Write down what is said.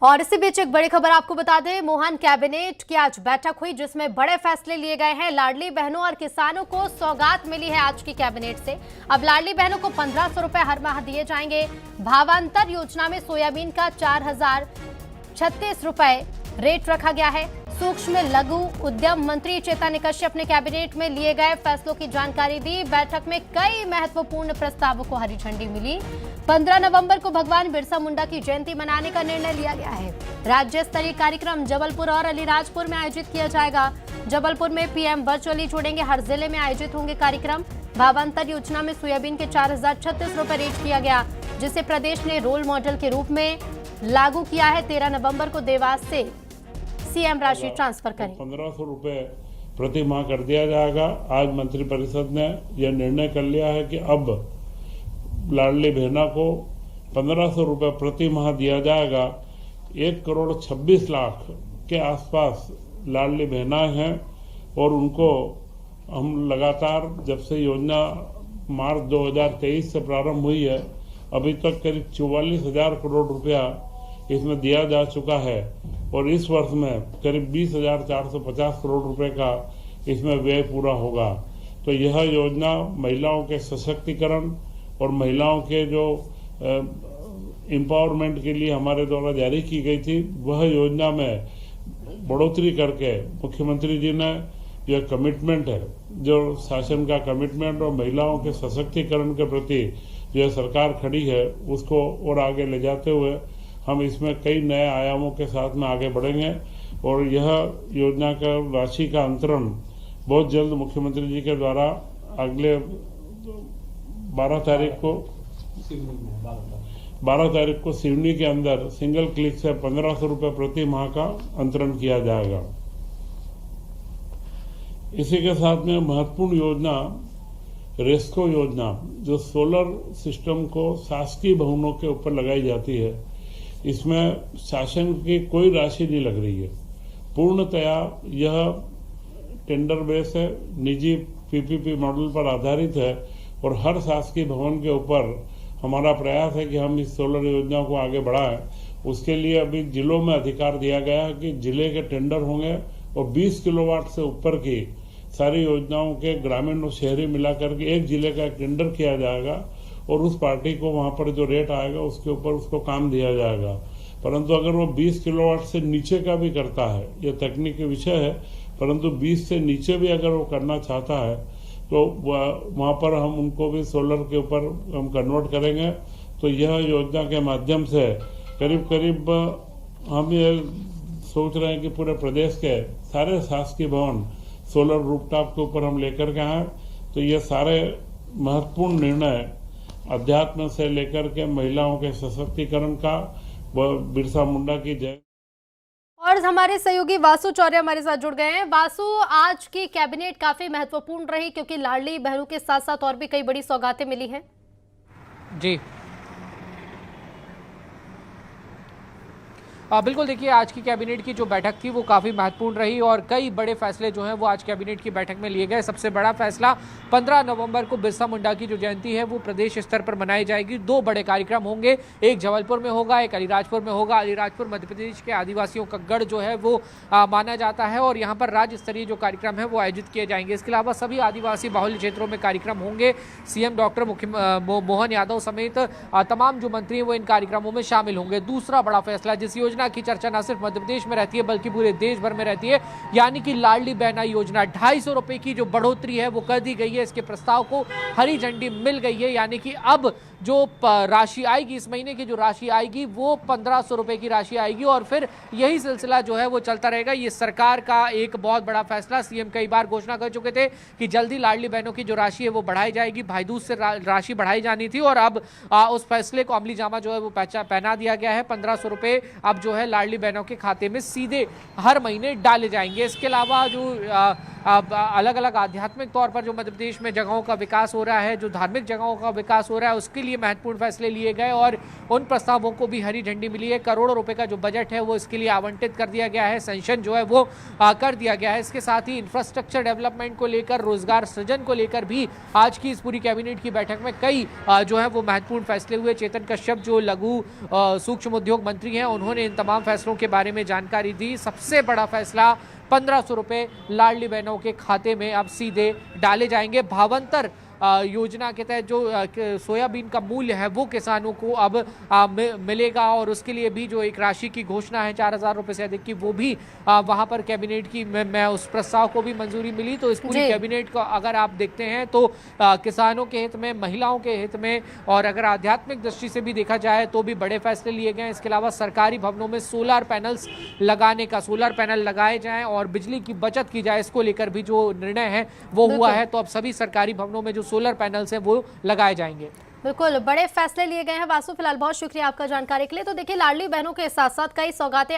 और इसी बीच एक बड़ी खबर आपको बता दें, मोहन कैबिनेट की आज बैठक हुई जिसमें बड़े फैसले लिए गए हैं। लाडली बहनों और किसानों को सौगात मिली है आज की कैबिनेट से। अब लाडली बहनों को 1500 रुपए हर माह दिए जाएंगे। भावांतर योजना में सोयाबीन का 4036 रुपए रेट रखा गया है। सूक्ष्म लघु उद्यम मंत्री चैतन्य कश्यप ने कैबिनेट में लिए गए फैसलों की जानकारी दी। बैठक में कई महत्वपूर्ण प्रस्तावों को हरी झंडी मिली। 15 नवंबर को भगवान बिरसा मुंडा की जयंती मनाने का निर्णय लिया गया है। राज्य स्तरीय कार्यक्रम जबलपुर और अलीराजपुर में आयोजित किया जाएगा। जबलपुर में पीएम वर्चुअली जुड़ेंगे। हर जिले में आयोजित होंगे कार्यक्रम। भावांतर योजना में सोयाबीन के 4036 रुपए रेट किया गया, जिसे प्रदेश ने रोल मॉडल के रूप में लागू किया है। 13 नवंबर को देवास से सीएम राशि ट्रांसफर करें। 1500 रुपए प्रति माह कर दिया जाएगा। आज मंत्रिपरिषद ने यह निर्णय कर लिया है कि अब लाडली बहना को 1500 रुपए प्रति माह दिया जाएगा। 1,26,00,000 के आसपास लाडली बहनाएं हैं और उनको हम लगातार जब से योजना मार्च 2023 से प्रारंभ हुई है अभी तक करीब 44,000 करोड़ रुपया इसमें दिया जा चुका है और इस वर्ष में करीब 20,450 करोड़ रुपए का इसमें व्यय पूरा होगा। तो यह योजना महिलाओं के सशक्तिकरण और महिलाओं के जो एम्पावरमेंट के लिए हमारे द्वारा जारी की गई थी, वह योजना में बढ़ोतरी करके मुख्यमंत्री जी ने यह कमिटमेंट है, जो शासन का कमिटमेंट और महिलाओं के सशक्तिकरण के प्रति जो सरकार खड़ी है, उसको और आगे ले जाते हुए हम इसमें कई नए आयामों के साथ में आगे बढ़ेंगे और यह योजना का राशि का अंतरण बहुत जल्द मुख्यमंत्री जी के द्वारा अगले 12 तारीख को सिवनी के अंदर सिंगल क्लिक से 1500 रुपए प्रति माह का अंतरण किया जाएगा। इसी के साथ में महत्वपूर्ण योजना रेस्को योजना, जो सोलर सिस्टम को शासकीय भवनों के ऊपर लगाई जाती है, इसमें शासन की कोई राशि नहीं लग रही है। पूर्णतया यह टेंडर बेस है, निजी पीपीपी मॉडल पर आधारित है और हर शासकीय भवन के ऊपर हमारा प्रयास है कि हम इस सोलर योजना को आगे बढ़ाएं। उसके लिए अभी जिलों में अधिकार दिया गया है कि जिले के टेंडर होंगे और 20 किलोवाट से ऊपर की सारी योजनाओं के ग्रामीण और शहरी मिलाकर के एक जिले का टेंडर किया जाएगा और उस पार्टी को वहां पर जो रेट आएगा उसके ऊपर उसको काम दिया जाएगा। परंतु अगर वो 20 किलोवाट से नीचे का भी करता है, यह तकनीकी विषय है, परंतु 20 से नीचे भी अगर वो करना चाहता है तो वहां पर हम उनको भी सोलर के ऊपर हम कन्वर्ट करेंगे। तो यह योजना के माध्यम से करीब करीब हम ये सोच रहे हैं कि पूरे प्रदेश के सारे शासकीय भवन सोलर रूफटॉप के ऊपर हम लेकर के आए। तो ये सारे महत्वपूर्ण निर्णय अध्यात्म से लेकर के महिलाओं के सशक्तिकरण का, बिरसा मुंडा की जय। और हमारे सहयोगी वासु चौर्य हमारे साथ जुड़ गए हैं। वासु, आज की कैबिनेट काफी महत्वपूर्ण रही क्योंकि लाडली बहनों के साथ साथ और भी कई बड़ी सौगातें मिली हैं। जी बिल्कुल, देखिए आज की कैबिनेट की जो बैठक थी वो काफ़ी महत्वपूर्ण रही और कई बड़े फैसले जो हैं वो आज कैबिनेट की बैठक में लिए गए। सबसे बड़ा फैसला 15 नवंबर को बिरसा मुंडा की जो जयंती है वो प्रदेश स्तर पर मनाई जाएगी। 2 बड़े कार्यक्रम होंगे, एक जबलपुर में होगा, एक अलीराजपुर में होगा। अलीराजपुर मध्य प्रदेश के आदिवासियों का गढ़ जो है वो माना जाता है और यहाँ पर राज्य स्तरीय जो कार्यक्रम है वो आयोजित किए जाएंगे। इसके अलावा सभी आदिवासी बाहुल्य क्षेत्रों में कार्यक्रम होंगे। सीएम डॉक्टर मोहन यादव समेत तमाम जो मंत्री हैं वो इन कार्यक्रमों में शामिल होंगे। दूसरा बड़ा फैसला, जिस योजना की चर्चा न सिर्फ मध्य प्रदेश में रहती है बल्कि पूरे देश भर में रहती है, यानी कि लाडली बहना योजना, 250 रुपए की जो बढ़ोतरी है वो कर दी गई है। इसके प्रस्ताव को हरी झंडी मिल गई है, यानी कि अब जो राशि आएगी, इस महीने की जो राशि आएगी वो 1500 रुपए की राशि आएगी और फिर यही सिलसिला जो है वो चलता रहेगा। ये सरकार का एक बहुत बड़ा फैसला। सीएम कई बार घोषणा कर चुके थे कि जल्दी लाडली बहनों की जो राशि है वो बढ़ाई जाएगी। भाईदूज से राशि बढ़ाई जानी थी और अब उस फैसले को अमली जामा जो है वो पहना दिया गया है। 1500 रुपए अब जो है लाडली बहनों के खाते में सीधे हर महीने डाले जाएंगे। इसके अलावा जो अलग अलग आध्यात्मिक तौर पर जो मध्य प्रदेश में जगहों का विकास हो रहा है, जो धार्मिक जगहों का विकास हो रहा है, उसके लिए महत्वपूर्ण फैसले लिए गए और उन प्रस्तावों को भी हरी झंडी मिली है। करोड़ों रुपए का जो बजट है वो इसके लिए आवंटित कर दिया गया है, सैंक्शन जो है वो कर दिया गया है। इसके साथ ही इंफ्रास्ट्रक्चर डेवलपमेंट को लेकर, रोजगार सृजन को लेकर भी आज की इस पूरी कैबिनेट की बैठक में कई जो है वो महत्वपूर्ण फैसले हुए। चेतन कश्यप जो लघु सूक्ष्म उद्योग मंत्री हैं, उन्होंने इन तमाम फैसलों के बारे में जानकारी दी। सबसे बड़ा फैसला 1500 रुपए लाडली बहनों के खाते में अब सीधे डाले जाएंगे। भावांतर योजना के तहत जो सोयाबीन का मूल्य है वो किसानों को अब मिलेगा और उसके लिए भी जो एक राशि की घोषणा है 4000 रुपए से अधिक की, वो भी वहां पर कैबिनेट की मैं उस प्रस्ताव को भी मंजूरी मिली। तो इस पूरी कैबिनेट को अगर आप देखते हैं तो किसानों के हित में, महिलाओं के हित में और अगर आध्यात्मिक दृष्टि से भी देखा जाए तो भी बड़े फैसले लिए गए। इसके अलावा सरकारी भवनों में सोलर पैनल्स लगाने का, सोलर पैनल लगाए जाएं और बिजली की बचत की जाए, इसको लेकर भी जो निर्णय है वो हुआ है। तो अब सभी सरकारी भवनों में जो सोलर पैनल्स हैं वो लगाए जाएंगे। बिल्कुल बड़े फैसले लिए गए हैं। वासु, फिलहाल बहुत शुक्रिया आपका जानकारी के लिए। तो देखिए, लाडली बहनों के साथ साथ कई सौगातें